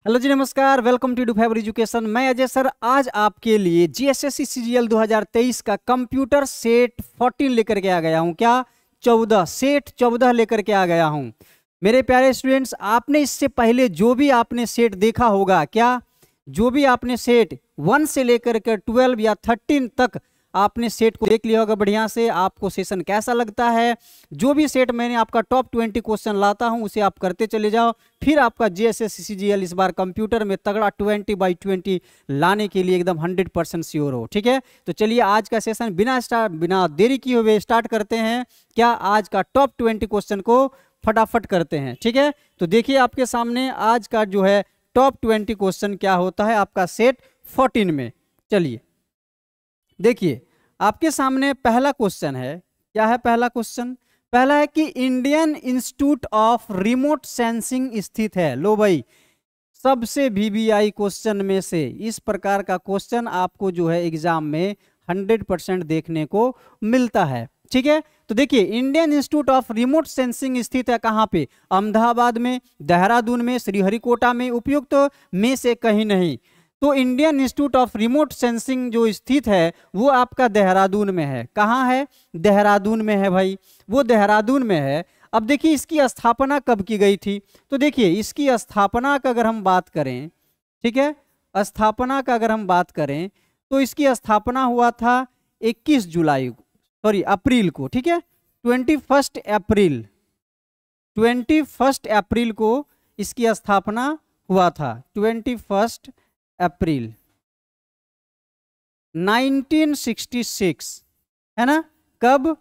Hello जी, नमस्कार। Welcome to do education. मैं अजय सर आज आपके लिए जीएसएससी सीजीएल 2023 का कंप्यूटर सेट 14 लेकर के आ गया हूं। क्या 14 सेट 14 लेकर के आ गया हूं। मेरे प्यारे स्टूडेंट्स, आपने इससे पहले जो भी आपने सेट देखा होगा, क्या जो भी आपने सेट 1 से लेकर के 12 या 13 तक आपने सेट को देख लिया होगा बढ़िया से। आपको सेशन कैसा लगता है? जो भी सेट मैंने आपका टॉप 20 क्वेश्चन लाता हूं उसे आप करते चले जाओ। फिर आपका जीएसएससी सीजीएल इस बार कंप्यूटर में तगड़ा 20/20 लाने के लिए एकदम 100% श्योर हो। ठीक है, तो चलिए आज का सेशन बिना देरी किए हुए स्टार्ट करते हैं। क्या आज का टॉप 20 क्वेश्चन को फटाफट करते हैं। ठीक है, तो देखिए आपके सामने आज का जो है टॉप 20 क्वेश्चन क्या होता है आपका सेट 14 में। चलिए देखिए आपके सामने पहला क्वेश्चन है। क्या है पहला क्वेश्चन? पहला है कि Indian institute of remote sensing स्थित है। लो भाई, सबसे वीवीआई क्वेश्चन में से इस प्रकार का क्वेश्चन आपको जो है एग्जाम में 100% देखने को मिलता है। ठीक है, तो देखिए Indian institute of remote sensing स्थित है कहाँ पे? अहमदाबाद में, देहरादून में, श्रीहरिकोटा में, उपयुक्त में से कहीं नहीं। तो Indian institute of remote sensing जो स्थित है वो आपका देहरादून में है। कहाँ है? देहरादून में है भाई, वो देहरादून में है। अब देखिए इसकी स्थापना कब की गई थी? तो देखिए इसकी स्थापना का अगर हम बात करें, ठीक है, स्थापना का अगर हम बात करें तो इसकी स्थापना हुआ था 21 जुलाई, सॉरी अप्रैल को। ठीक है, 21 अप्रैल, 21 अप्रैल को इसकी स्थापना हुआ था। 21 अप्रैल 1966 है ना। कब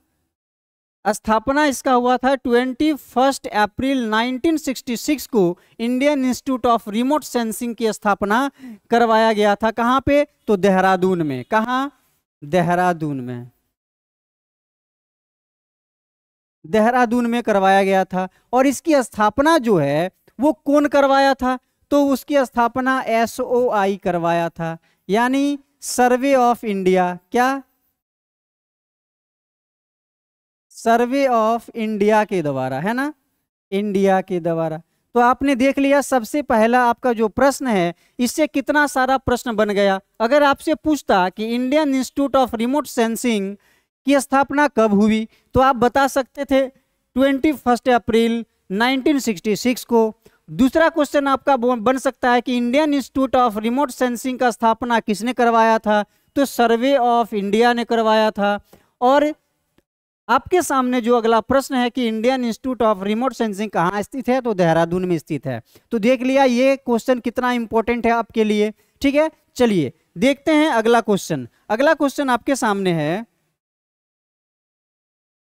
स्थापना इसका हुआ था? 21 अप्रैल 1966 को Indian institute of remote sensing की स्थापना करवाया गया था। कहाँ पे? तो देहरादून में। कहाँ? देहरादून में, देहरादून में करवाया गया था। और इसकी स्थापना जो है वो कौन करवाया था? तो उसकी स्थापना एसओआई करवाया था, यानी सर्वे ऑफ इंडिया। क्या? सर्वे ऑफ इंडिया के द्वारा, है ना, इंडिया के द्वारा। तो आपने देख लिया सबसे पहला आपका जो प्रश्न है, इससे कितना सारा प्रश्न बन गया। अगर आपसे पूछता कि Indian institute of remote sensing की स्थापना कब हुई तो आप बता सकते थे 21 अप्रैल 1966 को। दूसरा क्वेश्चन आपका बन सकता है कि Indian institute of remote sensing का स्थापना किसने करवाया था? तो सर्वे ऑफ इंडिया ने करवाया था। और आपके सामने जो अगला प्रश्न है कि Indian institute of remote sensing कहाँ स्थित है? तो देहरादून में स्थित है। तो देख लिया ये क्वेश्चन कितना इंपॉर्टेंट है आपके लिए। ठीक है, चलिए देखते हैं अगला क्वेश्चन। अगला क्वेश्चन आपके सामने है,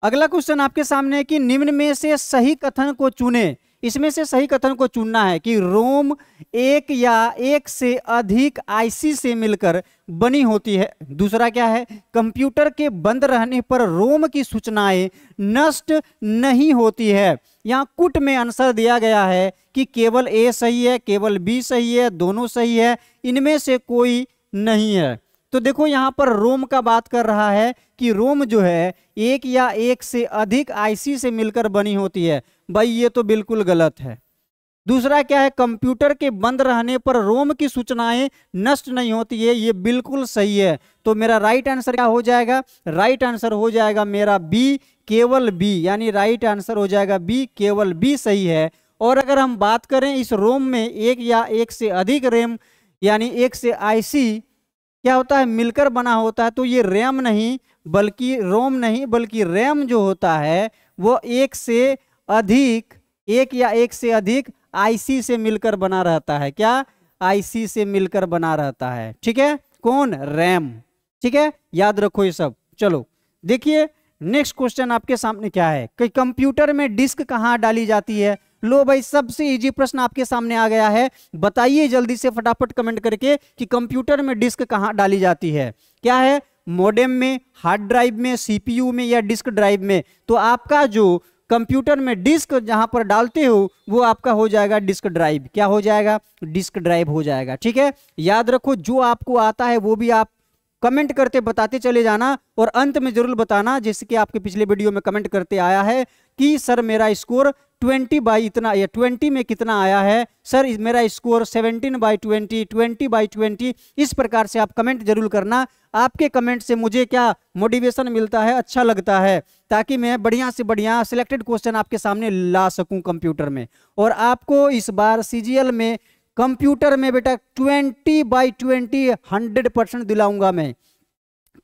अगला क्वेश्चन आपके सामने है कि निम्न में से सही कथन को चुने। इसमें से सही कथन को चुनना है कि रोम एक या एक से अधिक आईसी से मिलकर बनी होती है। दूसरा क्या है? कंप्यूटर के बंद रहने पर रोम की सूचनाएं नष्ट नहीं होती है। यहाँ कुट में आंसर दिया गया है कि केवल ए सही है, केवल बी सही है, दोनों सही है, इनमें से कोई नहीं है। तो देखो यहाँ पर रोम का बात कर रहा है कि रोम जो है एक या एक से अधिक आईसी से मिलकर बनी होती है। भाई ये तो बिल्कुल गलत है। दूसरा क्या है? कंप्यूटर के बंद रहने पर रोम की सूचनाएं नष्ट नहीं होती है, ये बिल्कुल सही है। तो मेरा राइट आंसर क्या हो जाएगा? राइट आंसर हो जाएगा मेरा बी, केवल बी, यानी राइट आंसर हो जाएगा बी, केवल बी सही है। और अगर हम बात करें इस रोम में एक या एक से अधिक रैम यानी एक से आईसी क्या होता है? मिलकर बना होता है। तो ये रैम नहीं बल्कि रोम नहीं बल्कि रैम जो होता है वो एक से अधिक, एक या एक से अधिक आईसी से मिलकर बना रहता है। क्या? आईसी से मिलकर बना रहता है। ठीक है, कौन? रैम। ठीक है, याद रखो ये सब। चलो देखिए नेक्स्ट क्वेश्चन आपके सामने क्या है कि कंप्यूटर में डिस्क कहाँ डाली जाती है। लो भाई, सबसे इजी प्रश्न आपके सामने आ गया है। बताइए जल्दी से फटाफट कमेंट करके कि कंप्यूटर में डिस्क कहाँ डाली जाती है। क्या है? मोडेम में, हार्ड ड्राइव में, सीपीयू में या डिस्क ड्राइव में। तो आपका जो कंप्यूटर में डिस्क जहां पर डालते हो वो आपका हो जाएगा डिस्क ड्राइव। क्या हो जाएगा? डिस्क ड्राइव हो जाएगा। ठीक है, याद रखो जो आपको आता है वो भी आप कमेंट करते बताते चले जाना और अंत में जरूर बताना, जैसे कि आपके पिछले वीडियो में कमेंट करते आया है कि सर मेरा स्कोर 20 बाई इतना या 20 में कितना आया है, सर मेरा स्कोर 17/20, 20/20। इस प्रकार से आप कमेंट जरूर करना। आपके कमेंट से मुझे क्या मोटिवेशन मिलता है, अच्छा लगता है, ताकि मैं बढ़िया से बढ़िया सिलेक्टेड क्वेश्चन आपके सामने ला सकूं कंप्यूटर में। और आपको इस बार सीजीएल में कंप्यूटर में बेटा 20/20 100% दिलाऊंगा मैं।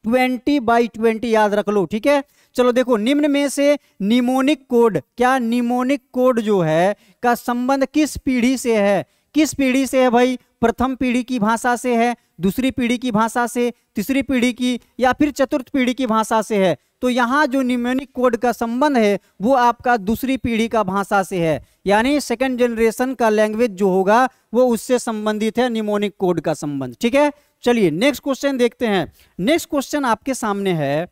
20/20 याद रख लो, ठीक है। चलो देखो, निम्न में से निमोनिक कोड, क्या निमोनिक कोड जो है का संबंध किस पीढ़ी से है? किस पीढ़ी से है भाई? प्रथम पीढ़ी की भाषा से है, दूसरी पीढ़ी की भाषा से, तीसरी पीढ़ी की, या फिर चतुर्थ पीढ़ी की भाषा से है? तो यहाँ जो निमोनिक कोड का संबंध है वो आपका दूसरी पीढ़ी का भाषा से है, यानी सेकंड जनरेशन का लैंग्वेज जो होगा वो उससे संबंधित है निमोनिक कोड का संबंध, ठीक है। चलिए नेक्स्ट क्वेश्चन देखते हैं। नेक्स्ट क्वेश्चन आपके सामने है,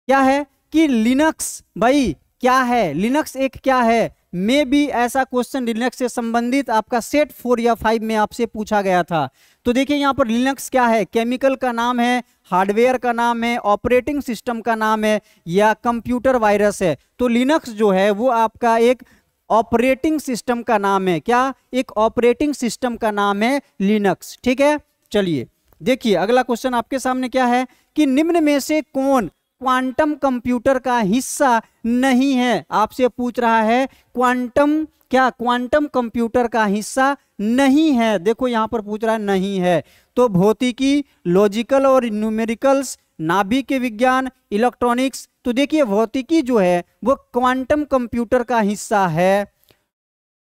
क्या है कि लिनक्स, भाई क्या है लिनक्स, एक क्या है? में भी ऐसा क्वेश्चन लिनक्स से संबंधित आपका सेट 4 या 5 में आपसे पूछा गया था। तो देखिए यहाँ पर लिनक्स क्या है? केमिकल का नाम है, हार्डवेयर का नाम है, ऑपरेटिंग सिस्टम का नाम है, या कंप्यूटर वायरस है? तो लिनक्स जो है वो आपका एक ऑपरेटिंग सिस्टम का नाम है। क्या? एक ऑपरेटिंग सिस्टम का नाम है लिनक्स, ठीक है। चलिए देखिए अगला क्वेश्चन आपके सामने क्या है कि निम्न में से कौन क्वांटम कंप्यूटर का हिस्सा नहीं है? आपसे पूछ रहा है क्वांटम, क्या क्वांटम कंप्यूटर का हिस्सा नहीं है? देखो यहां पर पूछ रहा है नहीं है। तो भौतिकी, लॉजिकल और न्यूमेरिकल्स, नाभिक विज्ञान, इलेक्ट्रॉनिक्स। तो देखिए भौतिकी जो है वो क्वांटम कंप्यूटर का हिस्सा है,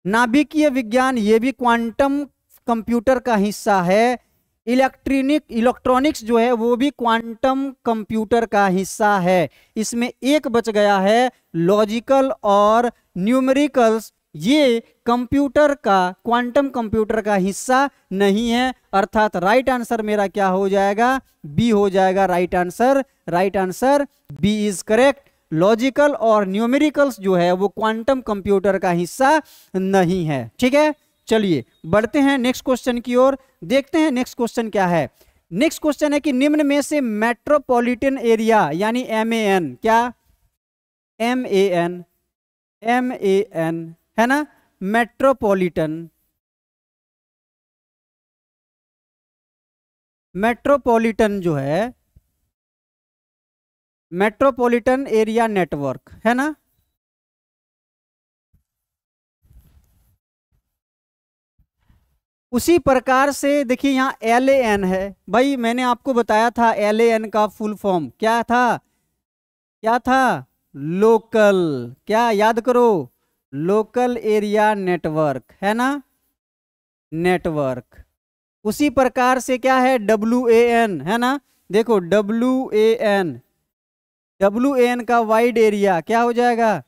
नाभिकीय विज्ञान ये भी क्वांटम कंप्यूटर का हिस्सा है, इलेक्ट्रॉनिक्स जो है वो भी क्वांटम कंप्यूटर का हिस्सा है। इसमें एक बच गया है लॉजिकल और न्यूमेरिकल्स, ये कंप्यूटर का, क्वांटम कंप्यूटर का हिस्सा नहीं है। अर्थात राइट आंसर मेरा क्या हो जाएगा? बी हो जाएगा right answer. Right answer B is correct. Logical और न्यूमेरिकल्स जो है वो क्वांटम कंप्यूटर का हिस्सा नहीं है, ठीक है। चलिए बढ़ते हैं नेक्स्ट क्वेश्चन की ओर, देखते हैं नेक्स्ट क्वेश्चन क्या है। नेक्स्ट क्वेश्चन है कि निम्न में से मेट्रोपॉलिटन एरिया यानी MAN, क्या MAN है ना, मेट्रोपॉलिटन जो है मेट्रोपॉलिटन एरिया नेटवर्क है ना, उसी प्रकार से देखिए यहाँ LAN है। भाई मैंने आपको बताया था LAN का फुल फॉर्म क्या था? क्या था? लोकल, क्या याद करो, लोकल एरिया नेटवर्क है ना, नेटवर्क। उसी प्रकार से क्या है WAN है ना, देखो WAN का वाइड एरिया क्या हो जाएगा?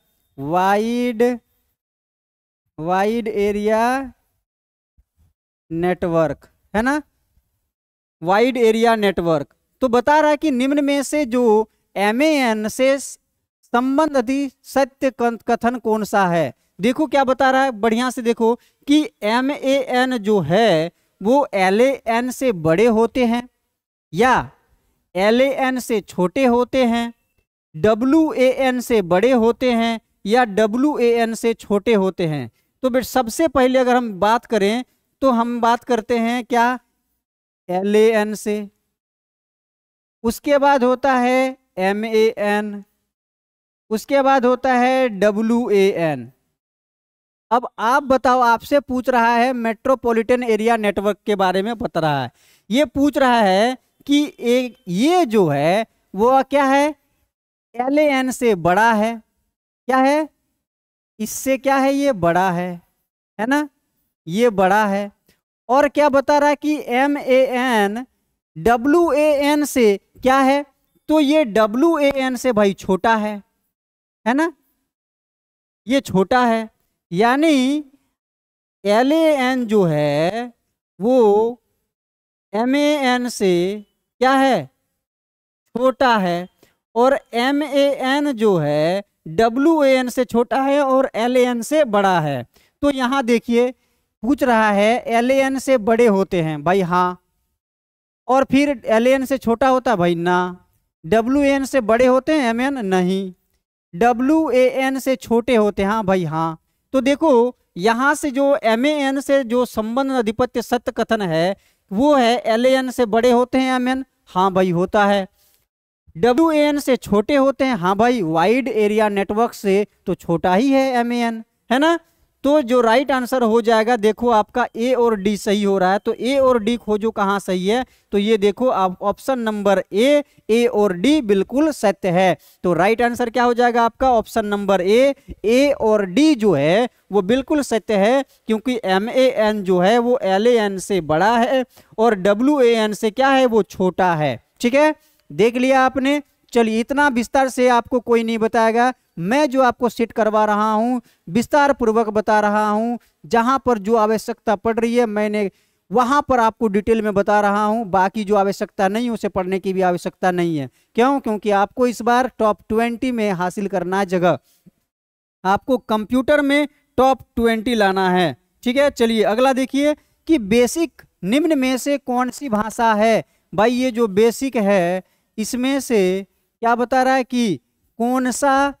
वाइड एरिया नेटवर्क है ना, वाइड एरिया नेटवर्क। तो बता रहा है कि निम्न में से जो MAN से संबंधित सत्य कथन कौन सा है? देखो क्या बता रहा है, बढ़िया से देखो कि MAN जो है वो LAN से बड़े होते हैं या LAN से छोटे होते हैं, WAN से बड़े होते हैं या WAN से छोटे होते हैं। तो बेटा सबसे पहले अगर हम बात करें तो हम बात करते हैं क्या? LAN से, उसके बाद होता है MAN, उसके बाद होता है WAN। अब आप बताओ, आपसे पूछ रहा है मेट्रोपॉलिटन एरिया नेटवर्क के बारे में बता रहा है। ये पूछ रहा है कि ये जो है वो क्या है? LAN से बड़ा है, क्या है? इससे क्या है? ये बड़ा है ना, ये बड़ा है। और क्या बता रहा है कि MAN WAN से क्या है? तो ये WAN से भाई छोटा है ना, ये छोटा है। यानी LAN जो है वो MAN से क्या है? छोटा है। और MAN जो है WAN से छोटा है और LAN से बड़ा है। तो यहां देखिए पूछ रहा है LAN से बड़े होते हैं, भाई हाँ और फिर LAN से छोटा होता है भाई ना। WAN से बड़े होते हैं MAN नहीं। WAN से छोटे होते हैं हाँ भाई हाँ। तो देखो यहाँ से जो MAN से जो संबंध आधिपत्य सत्य कथन है वो है LAN से बड़े होते हैं MAN हाँ भाई होता है। WAN से छोटे होते हैं हाँ भाई, वाइड एरिया नेटवर्क से तो छोटा ही है MAN, है ना। तो जो राइट आंसर हो जाएगा देखो आपका A और D सही हो रहा है। तो A और D खोजो कहाँ सही है, तो ये देखो आप ऑप्शन नंबर A और D बिल्कुल सत्य है। तो राइट आंसर क्या हो जाएगा आपका ऑप्शन नंबर A और D जो है वो बिल्कुल सत्य है, क्योंकि MAN जो है वो LAN से बड़ा है और WAN से क्या है वो छोटा है। ठीक है, देख लिया आपने। चलिए इतना विस्तार से आपको कोई नहीं बताएगा, मैं जो आपको सेट करवा रहा हूं विस्तार पूर्वक बता रहा हूं। जहां पर जो आवश्यकता पड़ रही है मैंने वहां पर आपको डिटेल में बता रहा हूं, बाकी जो आवश्यकता नहीं उसे पढ़ने की भी आवश्यकता नहीं है। क्यों? क्योंकि आपको इस बार टॉप 20 में हासिल करना है जगह, आपको कंप्यूटर में टॉप 20 लाना है। ठीक है, चलिए अगला देखिए कि बेसिक निम्न में से कौन सी भाषा है। भाई ये जो बेसिक है इसमें से क्या बता रहा है कि कौन सा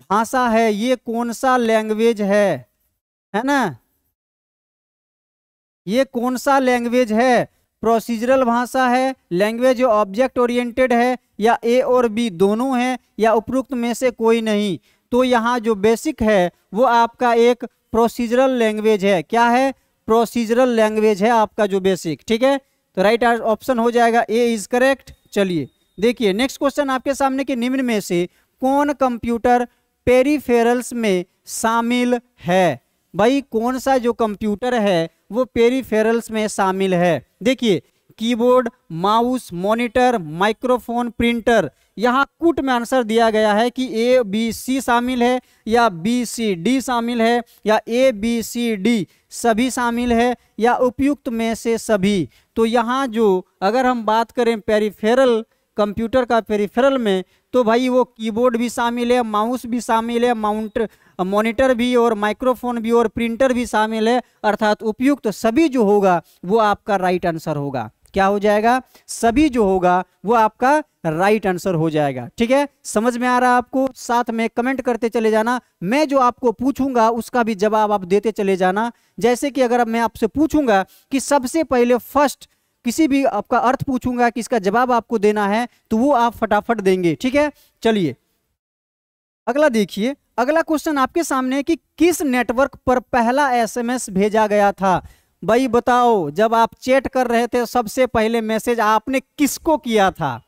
भाषा है, ये कौन सा लैंग्वेज है ना, ये कौन सा लैंग्वेज है। प्रोसीजरल भाषा है, लैंग्वेज ऑब्जेक्ट ओरिएंटेड है, या A और B दोनों है, या उपरोक्त में से कोई नहीं। तो यहाँ जो बेसिक है वो आपका एक प्रोसीजरल लैंग्वेज है। क्या है? प्रोसीजरल लैंग्वेज है आपका जो बेसिक। ठीक है, तो राइट ऑप्शन हो जाएगा A इज करेक्ट। चलिए देखिए नेक्स्ट क्वेश्चन आपके सामने कि निम्न में से कौन कंप्यूटर पेरिफेरल्स में शामिल है। भाई कौन सा जो कंप्यूटर है वो पेरिफेरल्स में शामिल है। देखिए keyboard, mouse, monitor, microphone, printer. यहाँ कुट में आंसर दिया गया है कि A B C शामिल है, या B C D शामिल है, या A B C D सभी शामिल है, या उपयुक्त में से सभी। तो यहाँ जो अगर हम बात करें पेरिफेरल कंप्यूटर का पेरिफेरल में, तो भाई वो कीबोर्ड भी शामिल है, माउस भी शामिल है, मॉनिटर भी, और माइक्रोफोन भी, और प्रिंटर भी शामिल है। अर्थात उपयुक्त सभी जो होगा वो आपका राइट आंसर होगा। क्या हो जाएगा? सभी जो होगा वो आपका राइट आंसर हो जाएगा। ठीक है, समझ में आ रहा है आपको? साथ में कमेंट करते चले जाना, मैं जो आपको पूछूंगा उसका भी जवाब आप देते चले जाना। जैसे कि अगर मैं आपसे पूछूंगा कि सबसे पहले फर्स्ट किसी भी आपका अर्थ पूछूंगा कि इसका जवाब आपको देना है, तो वो आप फटाफट देंगे। ठीक है, चलिए अगला देखिए। अगला क्वेश्चन आपके सामने है कि किस नेटवर्क पर पहला SMS भेजा गया था। भाई बताओ, जब आप चैट कर रहे थे सबसे पहले मैसेज आपने किसको किया था?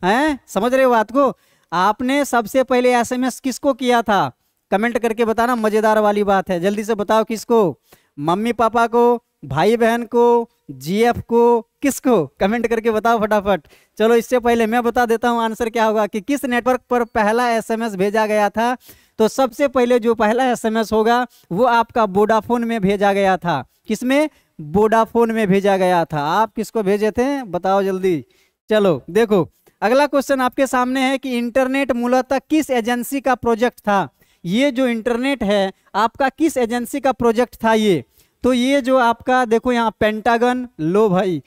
हैं, समझ रहे हो बात को? आपने सबसे पहले SMS किसको किया था? कमेंट करके बताना, मजेदार वाली बात है। जल्दी से बताओ किसको? मम्मी पापा को, भाई बहन को, GF को, किसको? कमेंट करके बताओ फटाफट। चलो इससे पहले मैं बता देता हूं आंसर क्या होगा कि किस नेटवर्क पर पहला SMS भेजा गया था। तो सबसे पहले जो पहला SMS होगा वो आपका वोडाफोन में भेजा गया था। किसमें? वोडाफोन में भेजा गया था। आप किसको भेजे थे बताओ जल्दी। चलो देखो अगला क्वेश्चन आपके सामने है कि इंटरनेट मूलतः किस एजेंसी का प्रोजेक्ट था। ये जो इंटरनेट है आपका किस एजेंसी का प्रोजेक्ट था ये? तो ये जो आपका देखो यहाँ पेंटागन, लो भाई,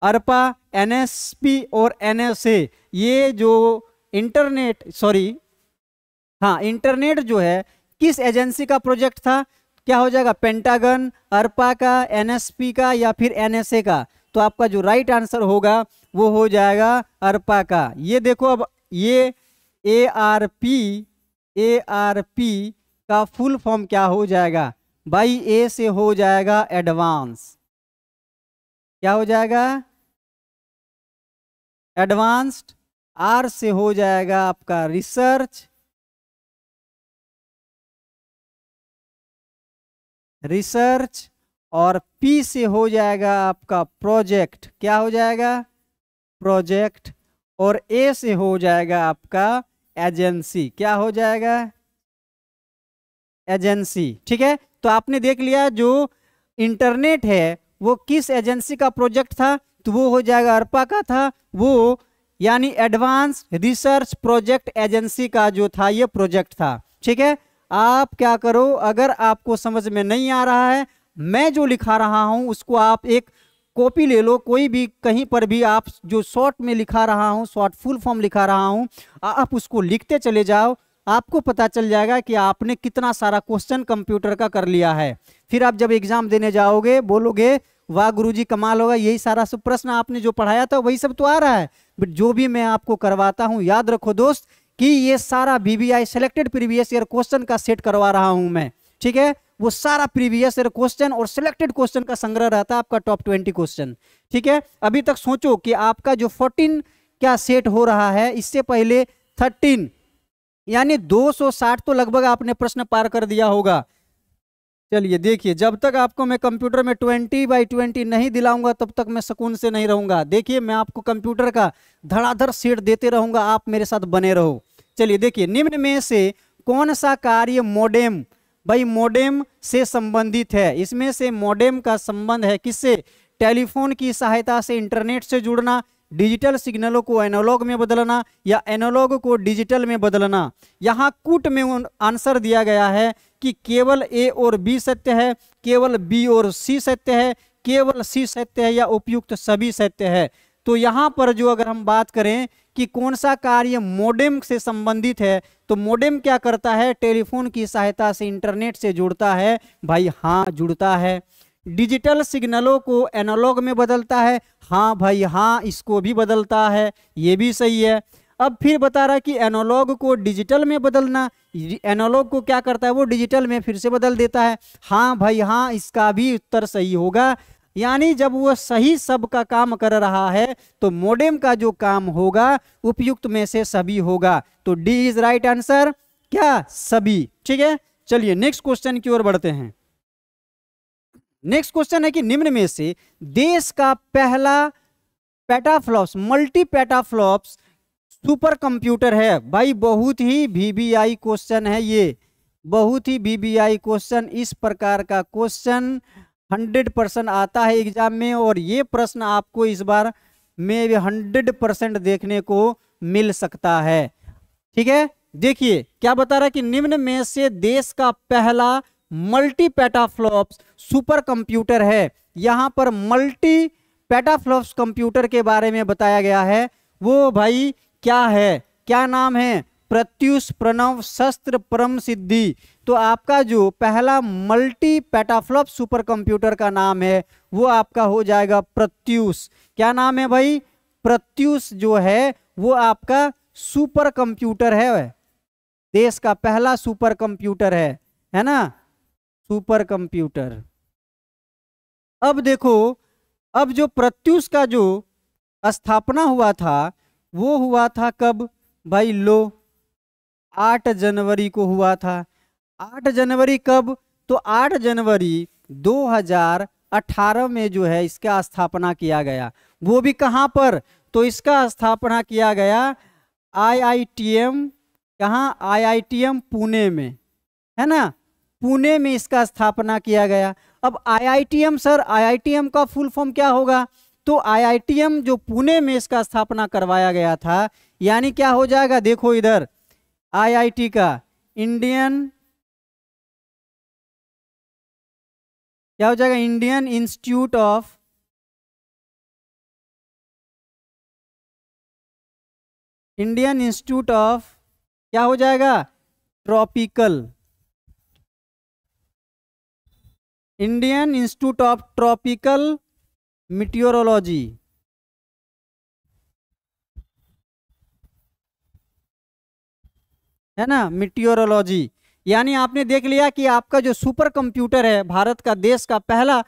अर्पा, NSP और NSA, ये जो इंटरनेट इंटरनेट जो है किस एजेंसी का प्रोजेक्ट था? क्या हो जाएगा? पेंटागन, अर्पा का, NSP का, या फिर NSA का? तो आपका जो राइट आंसर होगा वो हो जाएगा अर्पा का। ये देखो अब ये ARP का फुल फॉर्म क्या हो जाएगा? भाई A से हो जाएगा एडवांस। क्या हो जाएगा? एडवांस्ड। R से हो जाएगा आपका रिसर्च, और P से हो जाएगा आपका प्रोजेक्ट। क्या हो जाएगा? प्रोजेक्ट। और A से हो जाएगा आपका एजेंसी। क्या हो जाएगा? एजेंसी। ठीक है, तो आपने देख लिया जो इंटरनेट है वो किस एजेंसी का प्रोजेक्ट था, तो वो हो जाएगा अर्पा का था। वो यानी एडवांस रिसर्च प्रोजेक्ट एजेंसी का जो था ये प्रोजेक्ट था। ठीक है, आप क्या करो, अगर आपको समझ में नहीं आ रहा है, मैं जो लिखा रहा हूं उसको आप एक कॉपी ले लो, कोई भी कहीं पर भी आप जो शॉर्ट में लिखा रहा हूँ, शॉर्ट फुल फॉर्म लिखा रहा हूँ, आप उसको लिखते चले जाओ, आपको पता चल जाएगा कि आपने कितना सारा क्वेश्चन कंप्यूटर का कर लिया है। फिर आप जब एग्जाम देने जाओगे बोलोगे वाह गुरुजी कमाल होगा, यही सारा सब प्रश्न आपने जो पढ़ाया था वही सब तो आ रहा है। बट जो भी मैं आपको करवाता हूँ, याद रखो दोस्त कि ये सारा VBI selected previous year question का सेट करवा रहा हूँ मैं, ठीक है। वो सारा प्रीवियस ईयर क्वेश्चन और सिलेक्टेड क्वेश्चन का संग्रह रहता है आपका टॉप 20 क्वेश्चन, ठीक है। अभी तक सोचो कि आपका जो 14 क्या सेट हो रहा है, इससे पहले 13 यानी 260 तो लगभग आपने प्रश्न पार कर दिया होगा। चलिए देखिए, जब तक आपको मैं कंप्यूटर में 20/20 नहीं दिलाऊंगा तब तक मैं सुकून से नहीं रहूंगा। देखिए मैं आपको कंप्यूटर का धड़ाधड़ सेट देते रहूंगा, आप मेरे साथ बने रहो। चलिए देखिए, निम्न में से कौन सा कार्य मॉडेम, भाई मॉडेम से संबंधित है। इसमें से मॉडेम का संबंध है किससे? टेलीफोन की सहायता से इंटरनेट से जुड़ना, डिजिटल सिग्नलों को एनालॉग में बदलना या एनालॉग को डिजिटल में बदलना। यहाँ कूट में आंसर दिया गया है कि केवल A और B सत्य है, केवल B और C सत्य है, केवल C सत्य है या उपयुक्त सभी सत्य है। तो यहाँ पर जो अगर हम बात करें कि कौन सा कार्य मॉडेम से संबंधित है, तो मॉडेम क्या करता है? टेलीफोन की सहायता से इंटरनेट से जुड़ता है। भाई हाँ जुड़ता है। डिजिटल सिग्नलों को एनालॉग में बदलता है। हाँ भाई हाँ, इसको भी बदलता है, ये भी सही है। अब फिर बता रहा कि एनालॉग को डिजिटल में बदलना, एनालॉग को क्या करता है? वो डिजिटल में फिर से बदल देता है। हाँ भाई हाँ, इसका भी उत्तर सही होगा। यानी जब वो सही सब का काम कर रहा है तो मॉडेम का जो काम होगा उपयुक्त में से सभी होगा। तो डी इज राइट आंसर, क्या? सभी। ठीक है, चलिए नेक्स्ट क्वेश्चन की ओर बढ़ते हैं। नेक्स्ट क्वेश्चन है कि निम्न में से देश का पहला petaflops, multi petaflops super computer है। भाई बहुत ही VBI क्वेश्चन है ये, बहुत ही VBI क्वेश्चन। इस प्रकार का क्वेश्चन 100% आता है एग्जाम में, और ये प्रश्न आपको इस बार में 100% देखने को मिल सकता है। ठीक है, देखिए क्या बता रहा है कि निम्न में से देश का पहला मल्टी पेटाफ्लॉप्स सुपर कंप्यूटर है। यहां पर मल्टी पेटाफ्लॉप्स कंप्यूटर के बारे में बताया गया है। वो भाई क्या है, क्या नाम है? प्रत्युष, प्रणव, शस्त्र, परम सिद्धि। तो आपका जो पहला मल्टी पेटाफ्लॉप सुपर कंप्यूटर का नाम है वो आपका हो जाएगा प्रत्युष। क्या नाम है भाई? प्रत्युष जो है वो आपका सुपर कंप्यूटर है, देश का पहला सुपर कंप्यूटर है ना, सुपर कंप्यूटर। अब देखो, अब जो प्रत्युष का जो स्थापना हुआ था वो हुआ था कब भाई? लो 8 जनवरी को हुआ था। 8 जनवरी कब? तो 8 जनवरी 2018 में जो है इसका स्थापना किया गया। वो भी कहां पर? तो इसका स्थापना किया गया IITM, कहाँ? IITM पुणे में, है ना, पुणे में इसका स्थापना किया गया। अब IITM सर, IITM का फुल फॉर्म क्या होगा? तो IITM जो पुणे में इसका स्थापना करवाया गया था, यानी क्या हो जाएगा? देखो इधर IIT का इंडियन, क्या हो जाएगा? Indian institute of, Indian institute of, क्या हो जाएगा? Tropical, Indian institute of tropical meteorology, है ना, मीटियोरोलॉजी। यानी आपने देख लिया कि आपका जो सुपर कंप्यूटर है, भारत का देश का पहला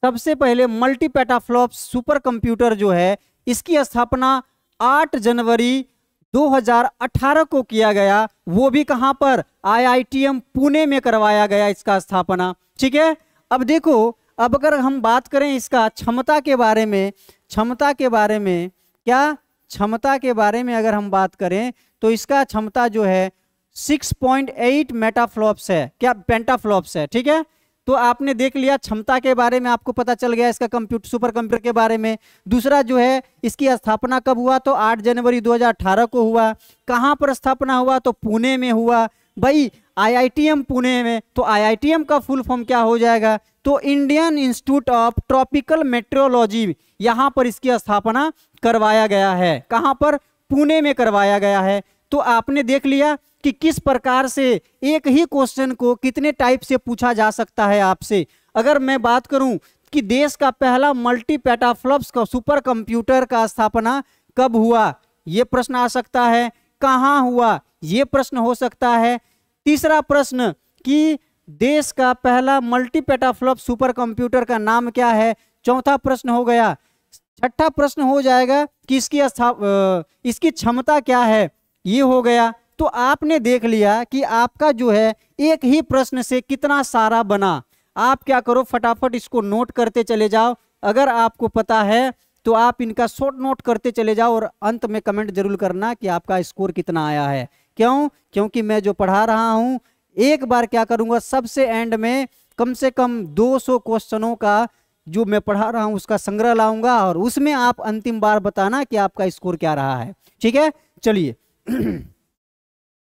सबसे पहले मल्टी पेटाफ्लॉप्स सुपर कंप्यूटर जो है, इसकी स्थापना 8 जनवरी 2018 को किया गया। वो भी कहां पर? IITM पुणे में करवाया गया इसका स्थापना। ठीक है, अब देखो, अब अगर हम बात करें इसका क्षमता के बारे में, क्षमता के बारे में, क्या क्षमता के बारे में अगर हम बात करें तो इसका क्षमता जो है 6.8 मेटाफ्लॉप्स है, क्या पेंटाफ्लॉप्स है। ठीक है, तो आपने देख लिया क्षमता के बारे में, आपको पता चल गया इसका कंप्यूटर, सुपर कंप्यूटर के बारे में। दूसरा जो है इसकी स्थापना कब हुआ? तो 8 जनवरी 2018 को हुआ। कहाँ पर स्थापना हुआ? तो पुणे में हुआ। भाई IITM पुणे में, तो IITM का फुल फॉर्म क्या हो जाएगा? तो Indian institute of tropical metrology, यहाँ पर इसकी स्थापना करवाया गया है। कहाँ पर? पुणे में करवाया गया है। तो आपने देख लिया कि किस प्रकार से एक ही क्वेश्चन को कितने टाइप से पूछा जा सकता है आपसे। अगर मैं बात करूं कि देश का पहला मल्टी पेटाफ्लॉप्स का सुपर कंप्यूटर का स्थापना कब हुआ, यह प्रश्न आ सकता है। कहां हुआ, यह प्रश्न हो सकता है। तीसरा प्रश्न कि देश का पहला मल्टी पेटाफ्लॉप सुपर कंप्यूटर का नाम क्या है। चौथा प्रश्न हो गया। छठा प्रश्न हो जाएगा कि इसकी क्षमता क्या है, ये हो गया। तो आपने देख लिया कि आपका जो है एक ही प्रश्न से कितना सारा बना। आप क्या करो, फटाफट इसको नोट करते चले जाओ। अगर आपको पता है तो आप इनका शॉर्ट नोट करते चले जाओ और अंत में कमेंट जरूर करना कि आपका स्कोर कितना आया है। क्यों? क्योंकि मैं जो पढ़ा रहा हूं एक बार क्या करूंगा, सबसे एंड में कम से कम 200 क्वेश्चनों का जो मैं पढ़ा रहा हूं उसका संग्रह लाऊंगा और उसमें आप अंतिम बार बताना कि आपका स्कोर क्या रहा है। ठीक है, चलिए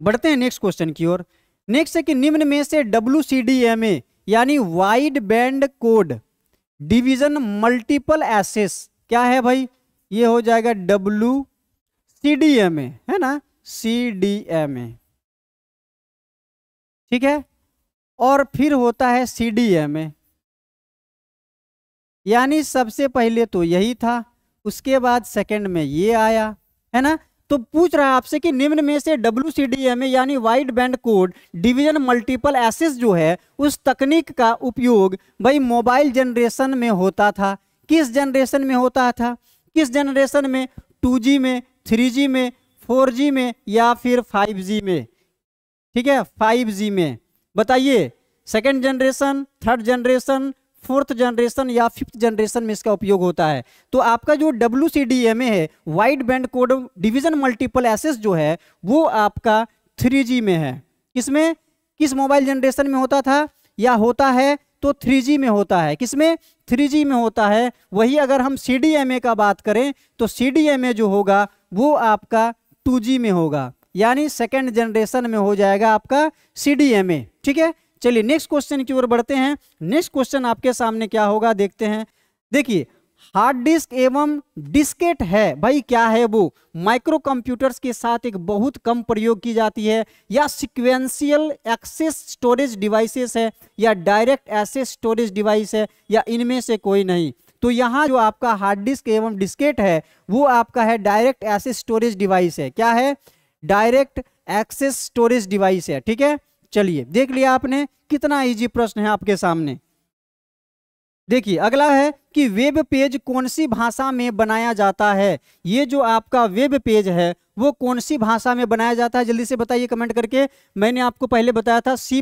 बढ़ते हैं नेक्स्ट क्वेश्चन की ओर। नेक्स्ट है कि निम्न में से WCDMA यानी wide band code division multiple access क्या है भाई? ये हो जाएगा WCDMA, है ना, CDMA। ठीक है, और फिर होता है CDMA, यानी सबसे पहले तो यही था, उसके बाद सेकंड में ये आया, है ना। तो पूछ रहा है आपसे कि निम्न में से WCDMA यानी wide band code division multiple access जो है उस तकनीक का उपयोग भाई मोबाइल जनरेशन में होता था। किस जनरेशन में होता था? किस जनरेशन में? 2G में, 3G में, 4G में या फिर 5G में? ठीक है, 5G में। बताइए, second generation, third generation, fourth generation या फिफ्थ जनरेशन में इसका उपयोग होता है। तो आपका जो WCDMA है wide band code division multiple access जो है वो आपका 3G में है। किसमें? किस मोबाइल जनरेशन में होता था या होता है? तो 3G में होता है। किसमें? 3G में होता है। वही अगर हम CDMA का बात करें तो CDMA जो होगा वो आपका 2G में होगा, यानी सेकेंड जनरेशन में हो जाएगा आपका CDMA। ठीक है, चलिए नेक्स्ट क्वेश्चन की ओर बढ़ते हैं। नेक्स्ट क्वेश्चन आपके सामने क्या होगा देखते हैं। देखिए, हार्ड डिस्क एवं डिस्केट है भाई, क्या है वो? माइक्रो कंप्यूटर्स के साथ एक बहुत कम प्रयोग की जाती है, या सिक्वेंशियल एक्सेस स्टोरेज डिवाइसेस है, या डायरेक्ट एक्सेस स्टोरेज डिवाइस है, या इनमें से कोई नहीं। तो यहाँ जो आपका हार्ड डिस्क एवं डिस्केट है वो आपका है डायरेक्ट एक्सेस स्टोरेज डिवाइस है। क्या है? डायरेक्ट एक्सेस स्टोरेज डिवाइस है। ठीक है, चलिए देख लिया आपने, कितना इजी प्रश्न है आपके सामने। देखिए अगला है कि वेब पेज कौन सी भाषा में बनाया जाता है। ये जो आपका वेब पेज है वो कौन सी भाषा में बनाया जाता है, जल्दी से बताइए कमेंट करके। मैंने आपको पहले बताया था C++,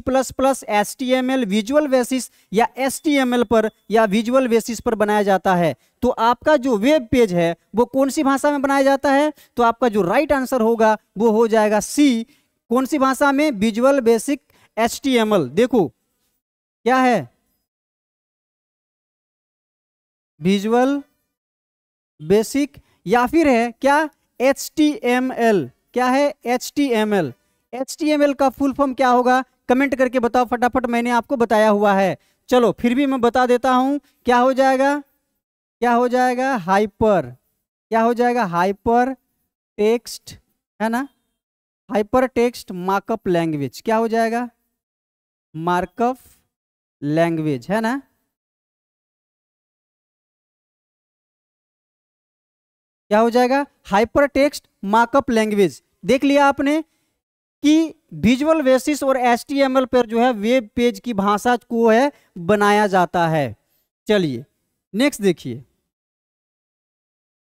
HTML, विजुअल बेसिस या HTML पर या विजुअल बेसिस पर बनाया जाता है। तो आपका जो वेब पेज है वो कौन सी भाषा में बनाया जाता है? तो आपका जो राइट आंसर होगा वो हो जाएगा C। कौन सी भाषा में? Visual basic HTML। देखो क्या है, विजुअल बेसिक, या फिर है क्या HTML। क्या है? HTML। HTML का फुल फॉर्म क्या होगा? कमेंट करके बताओ फटाफट, मैंने आपको बताया हुआ है। चलो फिर भी मैं बता देता हूं, क्या हो जाएगा? क्या हो जाएगा? हाइपर। क्या हो जाएगा? हाइपर टेक्स्ट, है ना, हाइपर टेक्स्ट मार्कअप लैंग्वेज। क्या हो जाएगा? मार्कअप लैंग्वेज, है ना। क्या हो जाएगा? Hyper text markup language. देख लिया आपने कि विजुअल बेसिस और HTML पर जो है वेब पेज की भाषा को है बनाया जाता है। चलिए नेक्स्ट देखिए।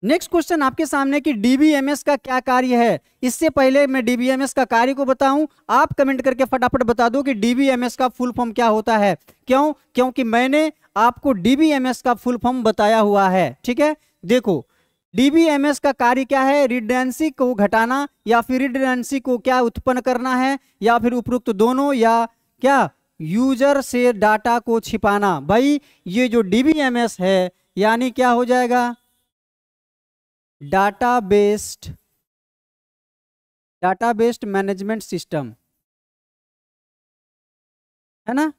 नेक्स्ट क्वेश्चन आपके सामने कि DBMS का क्या कार्य है। इससे पहले मैं DBMS का कार्य को बताऊं, आप कमेंट करके फटाफट बता दो कि DBMS का फुल फॉर्म क्या होता है। क्यों? क्योंकि मैंने आपको DBMS का फुल फॉर्म बताया हुआ है। ठीक है, देखो DBMS का कार्य क्या है? रिडंडेंसी को घटाना या फिर रिडंडेंसी को क्या उत्पन्न करना है, या फिर उपरोक्त दोनों, या क्या यूजर से डाटा को छिपाना। भाई ये जो DBMS है यानी क्या हो जाएगा? Data based management system. है ना,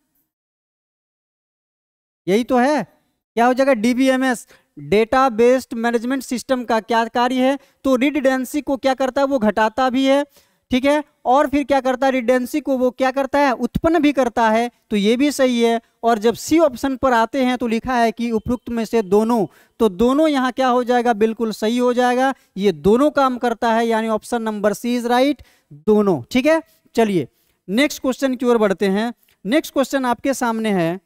यही तो है। क्या हो जाएगा, DBMS, data based management system का क्या कार्य है, तो रिडंडेंसी को क्या करता है, वो घटाता भी है, ठीक है, और फिर क्या करता है, रिडंडेंसी को वो क्या करता है, उत्पन्न भी करता है, तो ये भी सही है। और जब सी ऑप्शन पर आते हैं तो लिखा है कि उपयुक्त में से दोनों, तो दोनों यहाँ क्या हो जाएगा, बिल्कुल सही हो जाएगा, ये दोनों काम करता है, यानी option number C is right, दोनों, ठीक है। चलिए नेक्स्ट क्वेश्चन की ओर बढ़ते हैं। नेक्स्ट क्वेश्चन आपके सामने है,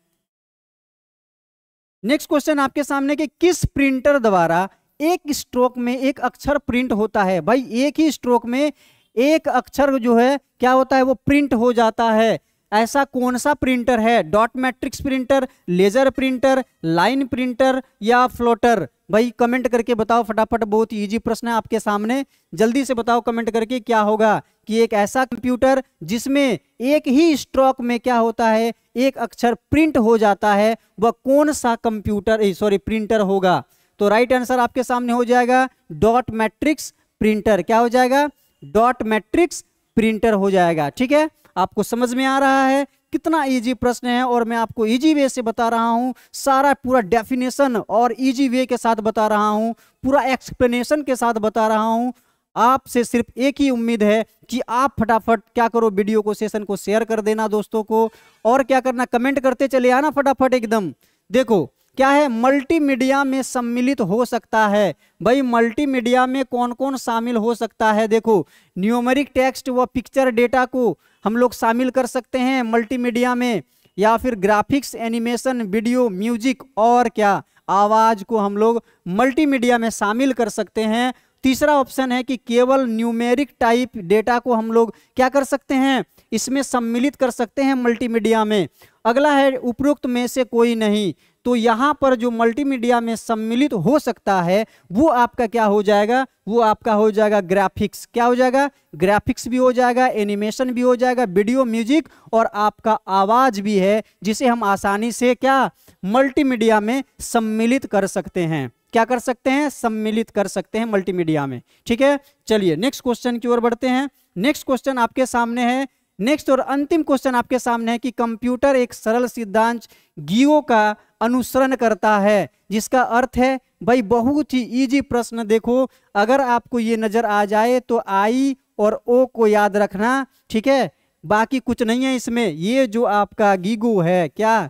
नेक्स्ट क्वेश्चन आपके सामने कि किस प्रिंटर द्वारा एक स्ट्रोक में एक अक्षर प्रिंट होता है। भाई एक ही स्ट्रोक में एक अक्षर जो है क्या होता है, वो प्रिंट हो जाता है, ऐसा कौन सा प्रिंटर है, dot matrix printer, laser printer, line printer या फ्लोटर। भाई कमेंट करके बताओ फटाफट, बहुत इजी प्रश्न है आपके सामने, जल्दी से बताओ कमेंट करके क्या होगा कि एक ऐसा कंप्यूटर जिसमें एक ही स्ट्रोक में क्या होता है, एक अक्षर प्रिंट हो जाता है, वह कौन सा कंप्यूटर सॉरी प्रिंटर होगा। तो राइट आंसर आपके सामने हो जाएगा डॉट मैट्रिक्स प्रिंटर। क्या हो जाएगा, डॉट मैट्रिक्स प्रिंटर हो जाएगा, ठीक है। आपको समझ में आ रहा है कितना इजी प्रश्न है, और मैं आपको इजी वे से बता रहा हूं, सारा पूरा डेफिनेशन और इजी वे के साथ बता रहा हूं, पूरा एक्सप्लेनेशन के साथ बता रहा हूं। आपसे सिर्फ एक ही उम्मीद है कि आप फटाफट क्या करो, वीडियो को, सेशन को शेयर कर देना दोस्तों को, और क्या करना, कमेंट करते चले आना फटाफट एकदम। देखो क्या है, मल्टीमीडिया में सम्मिलित हो सकता है। भाई मल्टीमीडिया में कौन कौन शामिल हो सकता है, देखो न्यूमेरिक टेक्स्ट व पिक्चर डेटा को हम लोग शामिल कर सकते हैं मल्टीमीडिया में, या फिर ग्राफिक्स, एनिमेशन, वीडियो, म्यूजिक और क्या, आवाज को हम लोग मल्टीमीडिया में शामिल कर सकते हैं। तीसरा ऑप्शन है कि केवल न्यूमेरिक टाइप डेटा को हम लोग क्या कर सकते हैं, इसमें सम्मिलित कर सकते हैं मल्टीमीडिया में। अगला है उपरोक्त में से कोई नहीं, तो यहाँ पर जो मल्टीमीडिया में सम्मिलित हो सकता है वो आपका क्या हो जाएगा, वो आपका हो जाएगा ग्राफिक्स। क्या हो जाएगा, ग्राफिक्स भी हो जाएगा, एनिमेशन भी हो जाएगा, वीडियो, म्यूजिक और आपका आवाज भी है, जिसे हम आसानी से क्या मल्टीमीडिया में सम्मिलित कर सकते हैं। क्या कर सकते हैं, सम्मिलित कर सकते हैं मल्टीमीडिया में, ठीक है। चलिए नेक्स्ट क्वेश्चन की ओर बढ़ते हैं। नेक्स्ट क्वेश्चन आपके सामने है, नेक्स्ट और अंतिम क्वेश्चन आपके सामने है कि कंप्यूटर एक सरल सिद्धांत गीओ का अनुसरण करता है, जिसका अर्थ है, भाई बहुत ही इजी प्रश्न। देखो अगर आपको ये नजर आ जाए तो आई और ओ को याद रखना, ठीक है, बाकी कुछ नहीं है इसमें। ये जो आपका गीगो है, क्या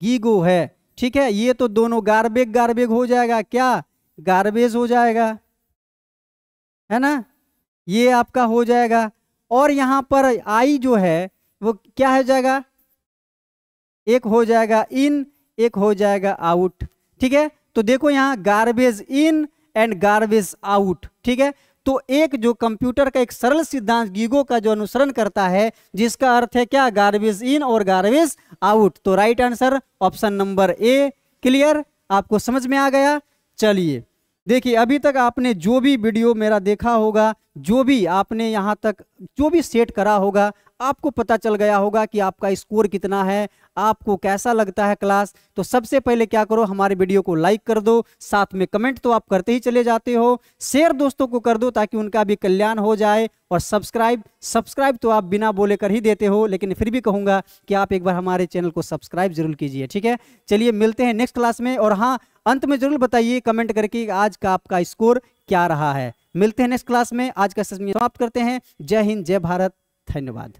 गीगो है, ठीक है, ये तो दोनों गार्बेज गार्बेज हो जाएगा, क्या गार्बेज हो जाएगा, है ना, ये आपका हो जाएगा। और यहाँ पर आई जो है वो क्या हो जाएगा, एक हो जाएगा इन, एक हो जाएगा आउट, ठीक है। तो देखो यहाँ garbage in and garbage out, ठीक है। तो एक जो कंप्यूटर का एक सरल सिद्धांत गीगो का जो अनुसरण करता है, जिसका अर्थ है क्या, गार्बेज इन और गार्बेज आउट। तो right answer option number A. Clear, आपको समझ में आ गया। चलिए देखिए अभी तक आपने जो भी वीडियो मेरा देखा होगा, जो भी आपने यहाँ तक जो भी सेट करा होगा, आपको पता चल गया होगा कि आपका स्कोर कितना है, आपको कैसा लगता है क्लास। तो सबसे पहले क्या करो, हमारे वीडियो को लाइक कर दो, साथ में कमेंट तो आप करते ही चले जाते हो, शेयर दोस्तों को कर दो ताकि उनका भी कल्याण हो जाए, और सब्सक्राइब तो आप बिना बोले कर ही देते हो, लेकिन फिर भी कहूँगा कि आप एक बार हमारे चैनल को सब्सक्राइब जरूर कीजिए, ठीक है। चलिए मिलते हैं नेक्स्ट क्लास में, और हाँ अंत में जरूर बताइए कमेंट करके आज का आपका स्कोर क्या रहा है। मिलते हैं नेक्स्ट क्लास में, आज का सेशन समाप्त करते हैं। जय हिंद, जय भारत, धन्यवाद।